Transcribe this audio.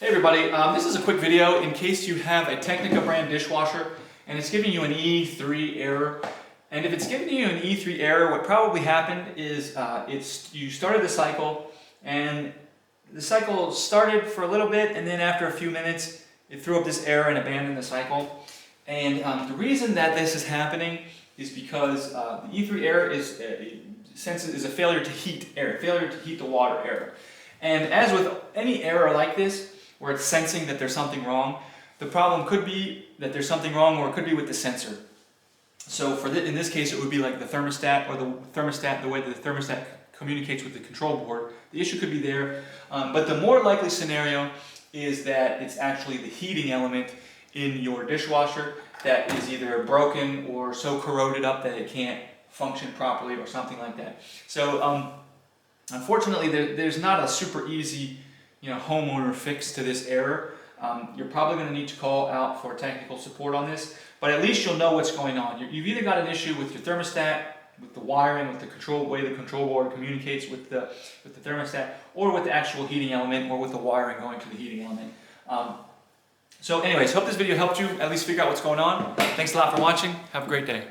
Hey everybody, this is a quick video in case you have a Technika brand dishwasher and it's giving you an E3 error. And if it's giving you an E3 error, what probably happened is you started the cycle and the cycle started for a little bit, and then after a few minutes it threw up this error and abandoned the cycle. And the reason that this is happening is because the E3 error is a failure to heat error, failure to heat the water error. And as with any error like this, where it's sensing that there's something wrong, the problem could be that there's something wrong, or it could be with the sensor. So in this case, it would be like the thermostat, or the way that the thermostat communicates with the control board. The issue could be there, but the more likely scenario is that it's actually the heating element in your dishwasher that is either broken or so corroded up that it can't function properly or something like that. So unfortunately, there's not a super easy homeowner fix to this error. You're probably going to need to call out for technical support on this, but at least you'll know what's going on. You've either got an issue with your thermostat, with the wiring, with the way the control board communicates with the thermostat, or with the actual heating element, or with the wiring going to the heating element. So anyways, hope this video helped you at least figure out what's going on. Thanks a lot for watching. Have a great day.